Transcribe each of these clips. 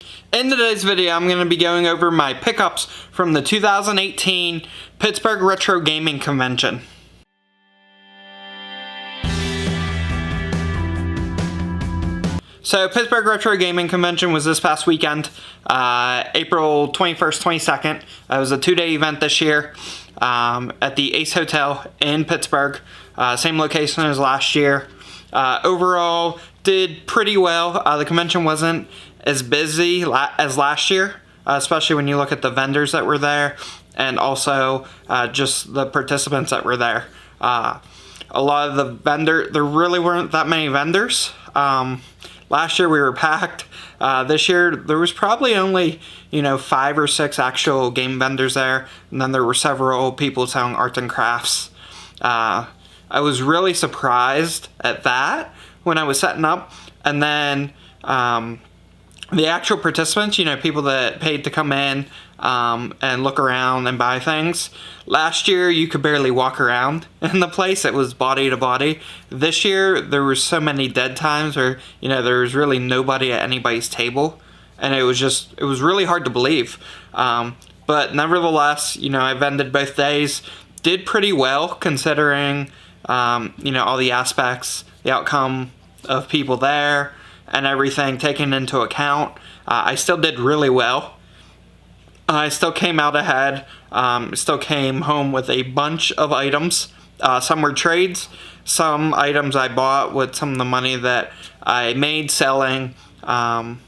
In today's video, I'm going to be going over my pickups from the 2018 Pittsburgh Retro Gaming Convention. So, Pittsburgh Retro Gaming Convention was this past weekend, April 21st, 22nd. It was a two-day event this year at the Ace Hotel in Pittsburgh, same location as last year. Overall, did pretty well. The convention wasn't as busy as last year, especially when you look at the vendors that were there and also just the participants that were there. A lot of the there really weren't that many vendors. Last year we were packed. This year there was probably only 5 or 6 actual game vendors there, and then there were several people selling arts and crafts. I was really surprised at that when I was setting up, and then the actual participants, people that paid to come in and look around and buy things. Last year, you could barely walk around in the place. It was body to body. This year, there were so many dead times where, there was really nobody at anybody's table. And it was really hard to believe. But nevertheless, I vended both days. Did pretty well considering, all the aspects, the outcome of people there, and everything taken into account. I still did really well. I still came out ahead. Still came home with a bunch of items. Some were trades. Some items I bought with some of the money that I made selling. Some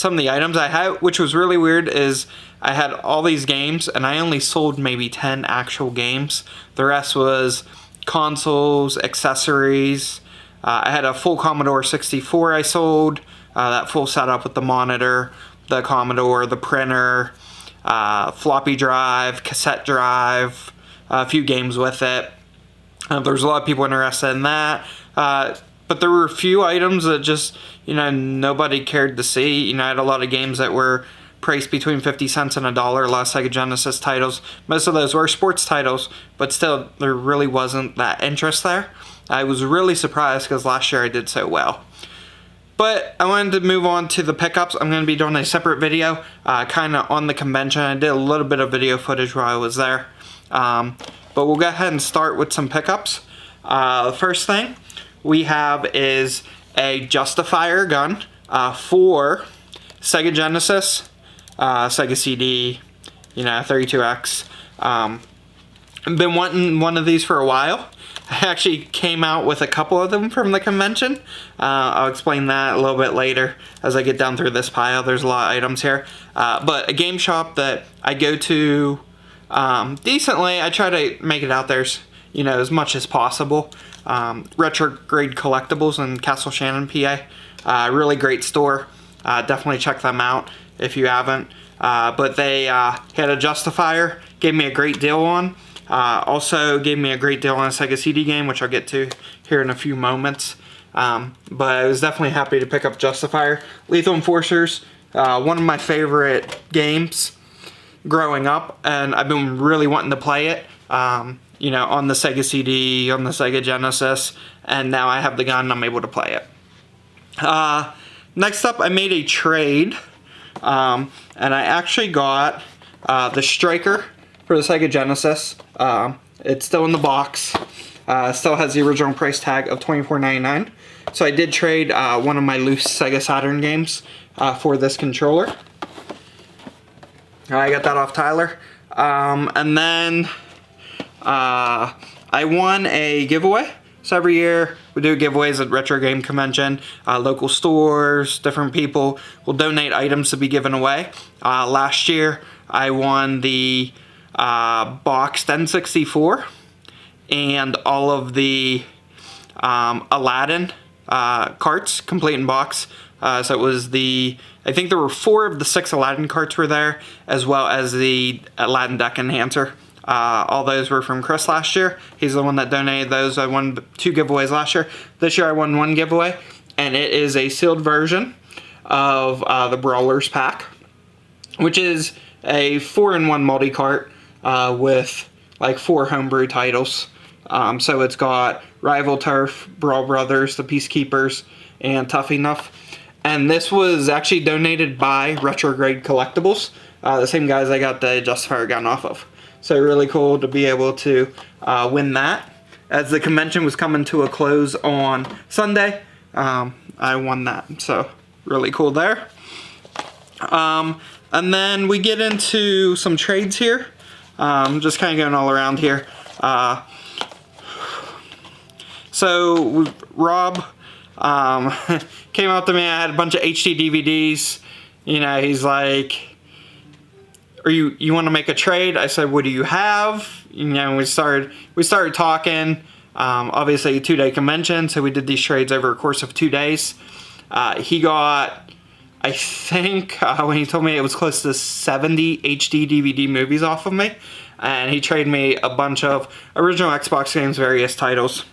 of the items I had, which was really weird, is I had all these games and I only sold maybe 10 actual games. The rest was consoles, accessories. I had a full Commodore 64 I sold, that full setup with the monitor, the Commodore, the printer, floppy drive, cassette drive, a few games with it. There was a lot of people interested in that, but there were a few items that just, nobody cared to see. I had a lot of games that were priced between 50 cents and $1, a lot of Sega Genesis titles. Most of those were sports titles, but still, there really wasn't that interest there. I was really surprised because last year I did so well. But I wanted to move on to the pickups. I'm going to be doing a separate video kind of on the convention. I did a little bit of video footage while I was there. But we'll go ahead and start with some pickups. The first thing we have is a Justifier gun for Sega Genesis, Sega CD, 32X. I've been wanting one of these for a while. I actually came out with a couple of them from the convention. I'll explain that a little bit later as I get down through this pile. There's a lot of items here. But a game shop that I go to decently, I try to make it out there as much as possible. Retrograde Collectibles in Castle Shannon, PA. Really great store. Definitely check them out if you haven't. But they had a Justifier, gave me a great deal on. Also gave me a great deal on a Sega CD game, which I'll get to here in a few moments. But I was definitely happy to pick up Justifier. Lethal Enforcers, one of my favorite games growing up, and I've been really wanting to play it, on the Sega CD, on the Sega Genesis, and now I have the gun and I'm able to play it. Next up, I made a trade, and I actually got the Striker for the Sega Genesis. It's still in the box. Still has the original price tag of $24.99. So I did trade one of my loose Sega Saturn games for this controller. I got that off Tyler. And then I won a giveaway. So every year we do giveaways at Retro Game Convention. Local stores, different people will donate items to be given away. Last year I won the boxed N64 and all of the Aladdin carts, complete in box. So it was I think there were 4 of the 6 Aladdin carts were there, as well as the Aladdin deck enhancer. All those were from Chris last year. He's the one that donated those. I won 2 giveaways last year. This year I won 1 giveaway, and it is a sealed version of the Brawlers pack, which is a 4-in-1 multi-cart with like 4 homebrew titles. So it's got Rival Turf, Brawl Brothers, The Peacekeepers, and Tough Enough. And this was actually donated by Retrograde Collectibles, the same guys I got the Justifier gun off of. So really cool to be able to win that. As the convention was coming to a close on Sunday, I won that. So really cool there. And then we get into some trades here. Just kind of going all around here. So Rob came up to me. I had a bunch of HD DVDs. You know, he's like, you want to make a trade? I said, what do you have? You know, we started talking. Obviously a 2-day convention, so we did these trades over a course of 2 days. He got, I think, when he told me, it was close to 70 HD DVD movies off of me. And he traded me a bunch of original Xbox games, various titles.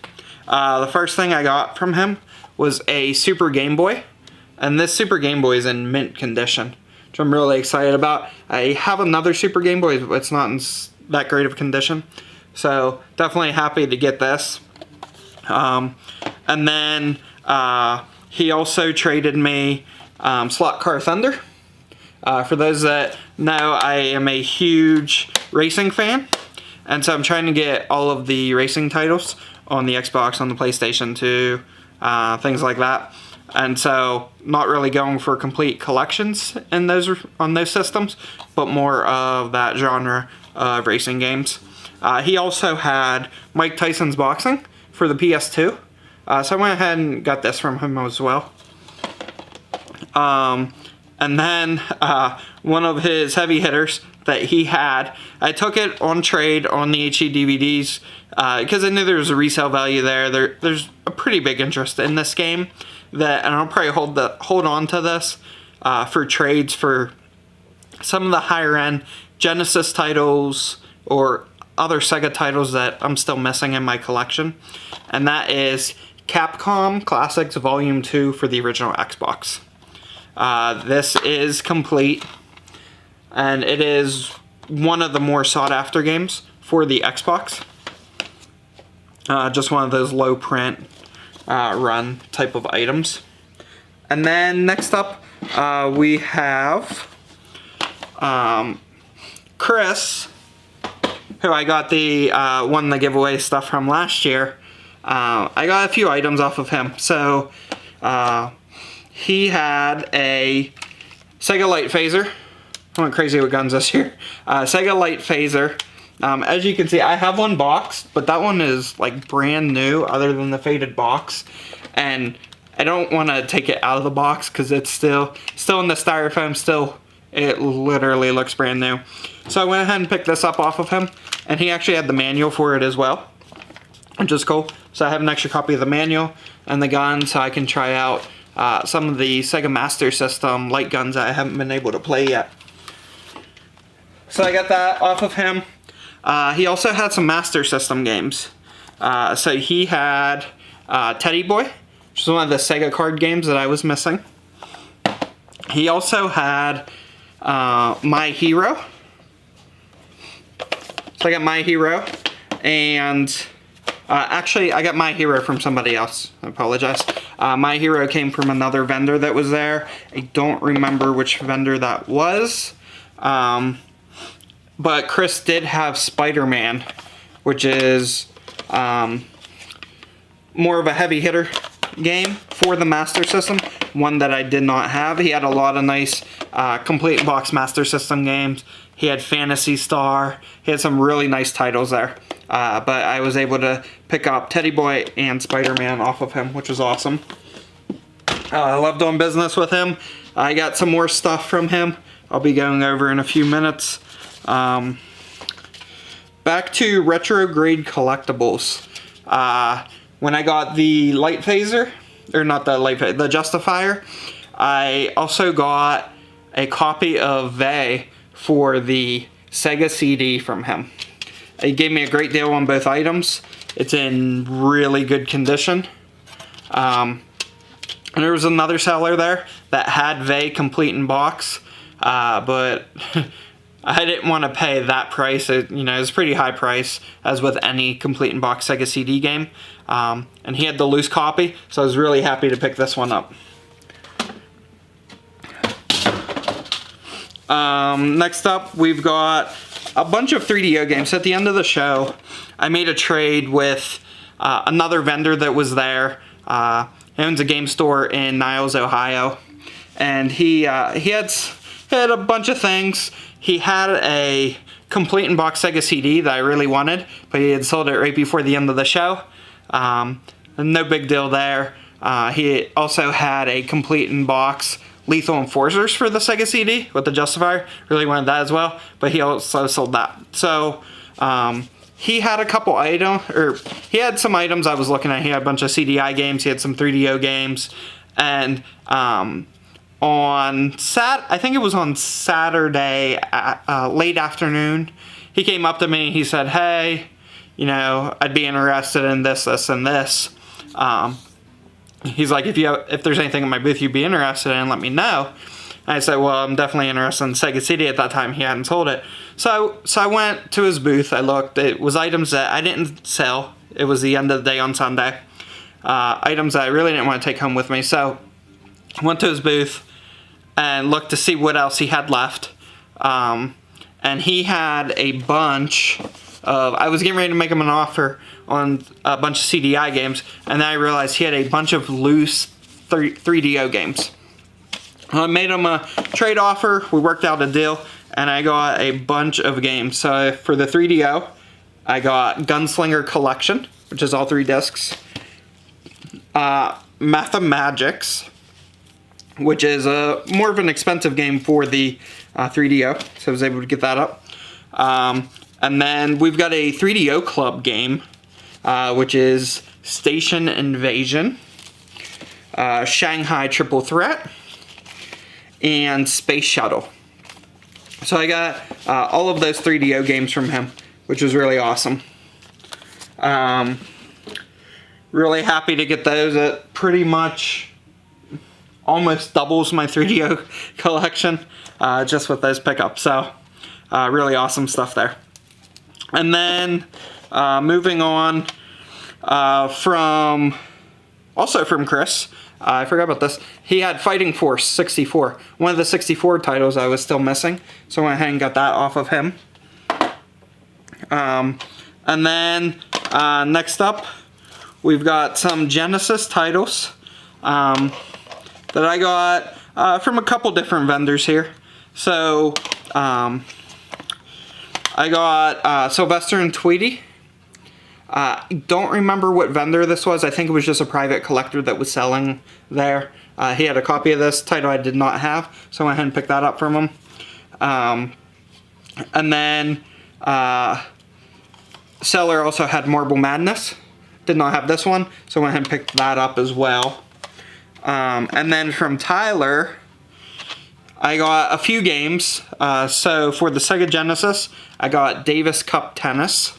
The first thing I got from him was a Super Game Boy. And this Super Game Boy is in mint condition, which I'm really excited about. I have another Super Game Boy, but it's not in that great of condition. So definitely happy to get this. And then he also traded me Slot Car Thunder. For those that know, I am a huge racing fan. And so I'm trying to get all of the racing titles on the Xbox, on the PlayStation 2, things like that. And so not really going for complete collections in on those systems, but more of that genre of racing games. He also had Mike Tyson's Boxing for the PS2. So I went ahead and got this from him as well. And then one of his heavy hitters that he had, I took it on trade on the HD DVDs because I knew there was a resale value there. There's a pretty big interest in this game, and I'll probably hold on to this for trades for some of the higher end Genesis titles or other Sega titles that I'm still missing in my collection. And that is Capcom Classics Volume 2 for the original Xbox. This is complete, and it is one of the more sought after games for the Xbox. Just one of those low print run type of items. And then next up we have Chris, who I got the won the giveaway stuff from last year. I got a few items off of him. So he had a Sega Light Phaser. I went crazy with guns this year. Sega Light Phaser. As you can see, I have one boxed, but that one is like brand new other than the faded box. And I don't want to take it out of the box because it's still in the styrofoam. It literally looks brand new. So I went ahead and picked this up off of him, and he actually had the manual for it as well, which is cool. So I have an extra copy of the manual and the gun, so I can try out some of the Sega Master System light guns that I haven't been able to play yet. So I got that off of him. He also had some Master System games. So he had Teddy Boy, which is one of the Sega card games that I was missing. He also had My Hero. So I got My Hero, and actually I got My Hero from somebody else. I apologize. My Hero came from another vendor that was there. I don't remember which vendor that was. But Chris did have Spider-Man, which is more of a heavy hitter game for the Master System, one that I did not have. He had a lot of nice complete box Master System games. He had Phantasy Star. He had some really nice titles there. But I was able to pick up Teddy Boy and Spider-Man off of him, which was awesome. I love doing business with him. I got some more stuff from him I'll be going over in a few minutes. Back to Retrograde Collectibles. When I got the Light Phaser, or not the Light Phaser, the Justifier, I also got a copy of Vey for the Sega CD from him. He gave me a great deal on both items. It's in really good condition. And there was another seller there that had Vey complete in box, but I didn't want to pay that price. It was a pretty high price, as with any complete in box Sega CD game. And he had the loose copy, so I was really happy to pick this one up. Next up, we've got a bunch of 3DO games. At the end of the show, I made a trade with another vendor that was there. He owns a game store in Niles, Ohio. And he had a bunch of things. He had a complete in box Sega CD that I really wanted, but he had sold it right before the end of the show. No big deal there. He also had a complete in box Lethal Enforcers for the Sega CD with the Justifier. Really wanted that as well, but he also sold that. So he had a couple items, or he had some items I was looking at. He had a bunch of CDI games. He had some 3DO games, and I think it was on Saturday, late afternoon, he came up to me and he said, hey, you know, I'd be interested in this, this, and this. He's like, if there's anything in my booth you'd be interested in, let me know. And I said, well, I'm definitely interested in Sega CD. At that time, he hadn't sold it. So I went to his booth, I looked, it was items that I didn't sell. It was the end of the day on Sunday. Items that I really didn't want to take home with me. So I went to his booth and looked to see what else he had left. And he had a bunch of, I was getting ready to make him an offer on a bunch of CDI games, and then I realized he had a bunch of loose 3DO games. I made him a trade offer, we worked out a deal, and I got a bunch of games. So for the 3DO, I got Gunslinger Collection, which is all 3 discs. Mathemagics, which is more of an expensive game for the 3DO, so I was able to get that up. And then we've got a 3DO Club game, which is Station Invasion, Shanghai Triple Threat, and Space Shuttle. So I got all of those 3DO games from him, which was really awesome. Really happy to get those. It pretty much almost doubles my 3DO collection just with those pickups. So really awesome stuff there. And then moving on from Chris, I forgot about this. He had Fighting Force 64. One of the 64 titles I was still missing, so I went ahead and got that off of him. And then next up, we've got some Genesis titles that I got from a couple different vendors here. So I got Sylvester and Tweety. Don't remember what vendor this was. I think it was just a private collector that was selling there. He had a copy of this title I did not have, so I went ahead and picked that up from him. And then seller also had Marble Madness. Did not have this one, so I went ahead and picked that up as well. And then from Tyler, I got a few games. So for the Sega Genesis, I got Davis Cup Tennis.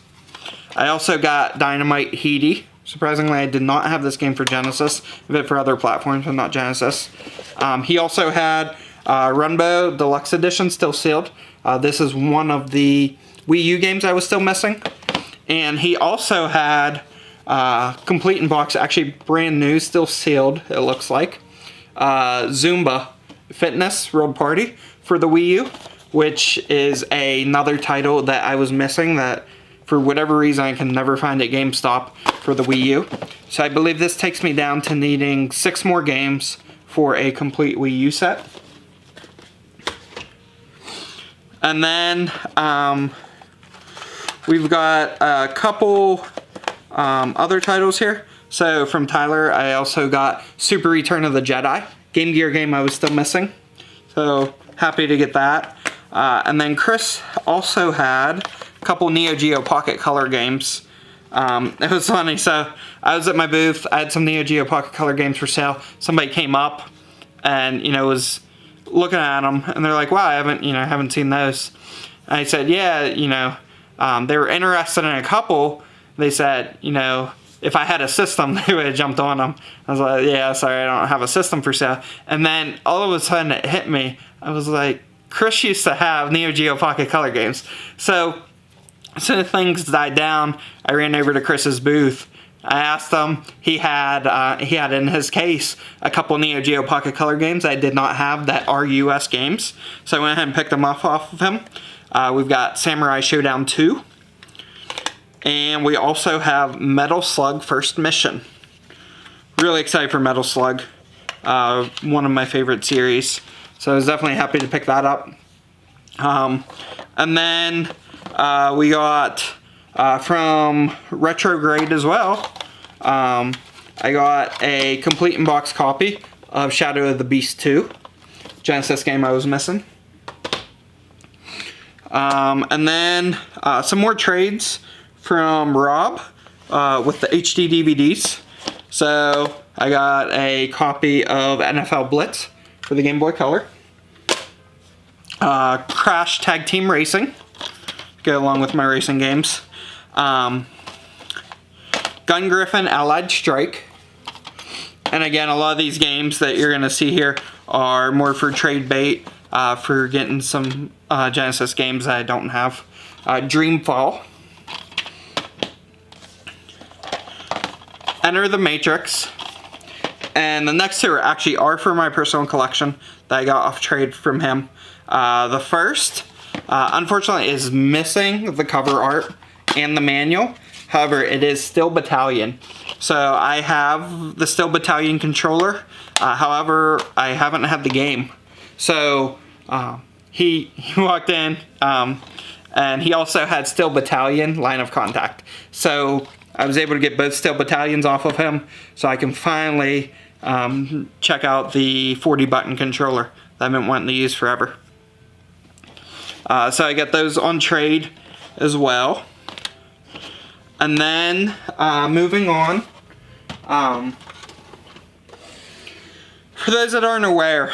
I also got Dynamite Heady. Surprisingly, I did not have this game for Genesis. I have it for other platforms, but not Genesis. He also had Runbow Deluxe Edition, still sealed. This is one of the Wii U games I was still missing. And he also had complete in box, actually brand new, still sealed, it looks like. Zumba Fitness World Party for the Wii U, which is another title that I was missing that for whatever reason I can never find at GameStop for the Wii U. So I believe this takes me down to needing 6 more games for a complete Wii U set. And then we've got a couple other titles here. So from Tyler, I also got Super Return of the Jedi, Game Gear game I was still missing. So happy to get that. And then Chris also had a couple Neo Geo Pocket Color games. It was funny, so I was at my booth, I had some Neo Geo Pocket Color games for sale. Somebody came up and, you know, was looking at them, and they're like, wow, I haven't seen those. And I said, yeah, you know, they were interested in a couple. They said, you know, if I had a system, they would have jumped on them. I was like, yeah, sorry, I don't have a system for sale. And then all of a sudden it hit me. I was like, Chris used to have Neo Geo Pocket Color games. So things died down. I ran over to Chris's booth I asked him. He had in his case a couple Neo Geo Pocket Color games I did not have that are US games, so I went ahead and picked them off of him. We've got Samurai Showdown 2, and we also have Metal Slug First Mission. Really excited for Metal Slug, one of my favorite series, so I was definitely happy to pick that up. And then we got from Retro Grade as well, I got a complete in-box copy of Shadow of the Beast 2, Genesis game I was missing. And then some more trades from Rob with the HD DVDs. So I got a copy of NFL Blitz for the Game Boy Color. Crash Tag Team Racing, go along with my racing games. Gun Griffin Allied Strike. And again, a lot of these games that you're going to see here are more for trade bait, for getting some Genesis games that I don't have. Dreamfall. Enter the Matrix. And the next two actually are for my personal collection that I got off trade from him. The first, unfortunately, is missing the cover art and the manual. However, it is Steel Battalion. So I have the Steel Battalion controller. However, I haven't had the game. So he walked in, and he also had Steel Battalion Line of Contact. So I was able to get both Steel Battalions off of him, so I can finally check out the 40-button controller that I've been wanting to use forever. So I got those on trade as well. And then moving on, for those that aren't aware,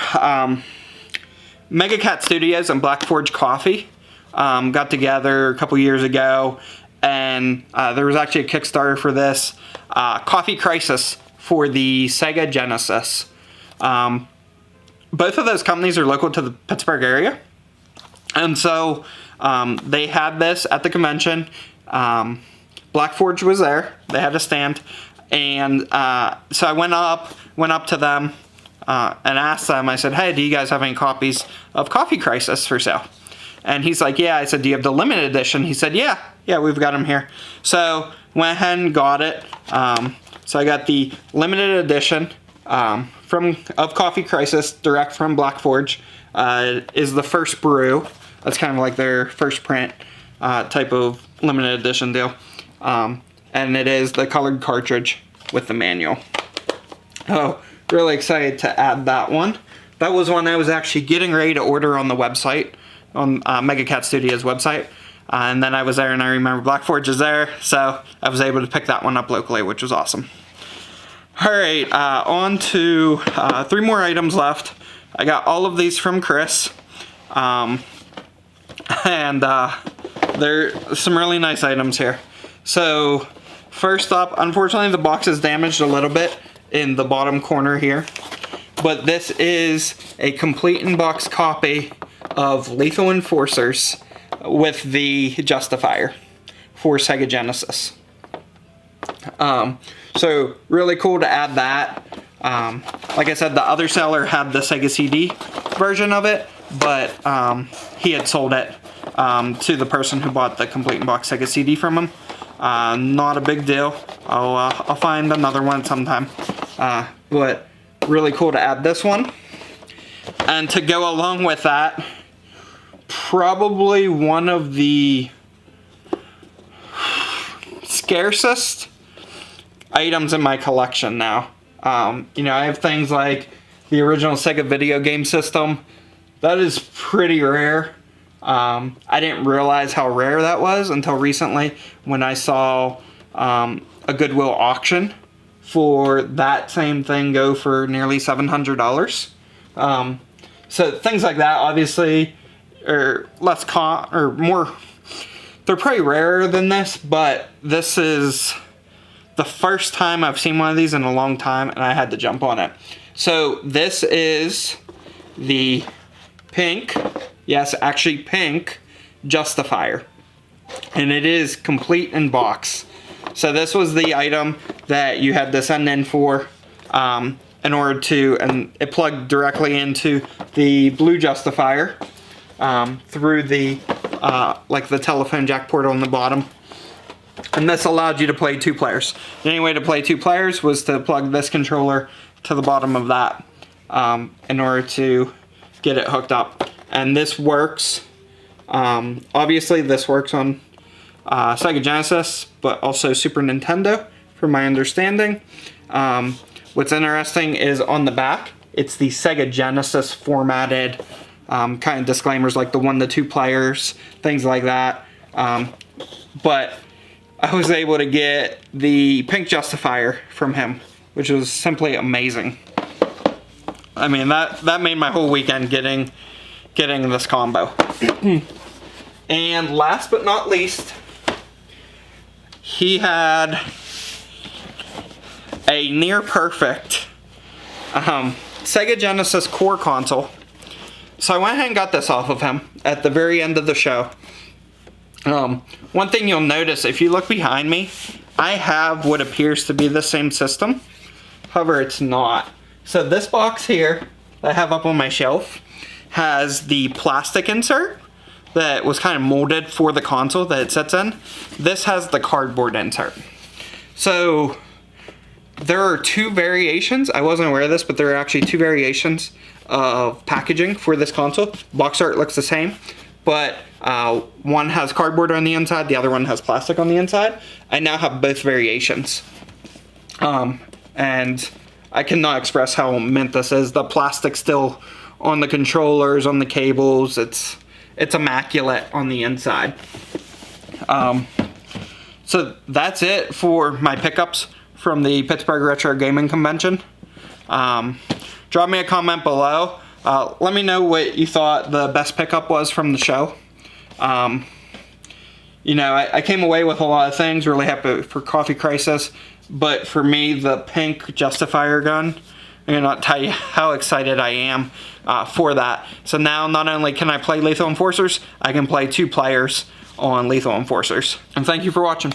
Mega Cat Studios and Black Forge Coffee got together a couple years ago, and there was actually a Kickstarter for this, Coffee Crisis for the Sega Genesis. Both of those companies are local to the Pittsburgh area, and so they had this at the convention. Black Forge was there. They had a stand, and so I went up to them and asked them. I said, "Hey, do you guys have any copies of Coffee Crisis for sale?" And he's like, "Yeah." I said, "Do you have the limited edition?" He said, "Yeah, we've got them here." So went ahead and got it. So I got the limited edition of Coffee Crisis, direct from Black Forge. Is the first brew. That's kind of like their first print type of limited edition deal. And it is the colored cartridge with the manual. Oh, really excited to add that one. That was one I was actually getting ready to order on the website, on Mega Cat Studios website. And then I was there and I remember Black Forge is there, so I was able to pick that one up locally, which was awesome. Alright, on to 3 more items left. I got all of these from Chris. And there are some really nice items here. So, first up, unfortunately the box is damaged a little bit in the bottom corner here. But this is a complete in-box copy of Lethal Enforcers with the Justifier for Sega Genesis. So, really cool to add that. Like I said, the other seller had the Sega CD version of it, but he had sold it to the person who bought the complete in-box Sega CD from him. Not a big deal. I'll find another one sometime. But really cool to add this one. And to go along with that, probably one of the scarcest items in my collection now. You know, I have things like the original Sega video game system. That is pretty rare. I didn't realize how rare that was until recently when I saw a Goodwill auction for that same thing go for nearly $700. So things like that obviously are more, they're pretty rarer than this, but this is the first time I've seen one of these in a long time and I had to jump on it. So this is the pink, yes, actually pink Justifier, and it is complete in box. So this was the item that you had to send in for in order to, and it plugged directly into the blue justifier through the like the telephone jack port on the bottom. And this allowed you to play 2 players. The only way to play 2 players was to plug this controller to the bottom of that in order to get it hooked up. And this works, obviously this works on Sega Genesis, but also Super Nintendo, from my understanding. What's interesting is on the back, it's the Sega Genesis formatted kind of disclaimers, like the 1 to 2 players, things like that. But I was able to get the pink justifier from him, which was simply amazing. I mean, that made my whole weekend getting this combo. And last but not least, he had a near perfect Sega Genesis core console. So I went ahead and got this off of him at the very end of the show. One thing you'll notice, if you look behind me, I have what appears to be the same system. However, it's not. So this box here that I have up on my shelf has the plastic insert that was kind of molded for the console that it sits in. This has the cardboard insert. So there are 2 variations. I wasn't aware of this, but there are actually 2 variations of packaging for this console. Box art looks the same, but one has cardboard on the inside, the other one has plastic on the inside. I now have both variations. And I cannot express how mint this is. The plastic's still on the controllers, on the cables. It's immaculate on the inside. So that's it for my pickups from the Pittsburgh Retro Gaming Convention. Drop me a comment below. Let me know what you thought the best pickup was from the show. You know, I came away with a lot of things. Really happy for Coffee Crisis. But for me, the pink justifier gun, I cannot tell you how excited I am for that. So now not only can I play Lethal Enforcers, I can play 2 players on Lethal Enforcers. And thank you for watching.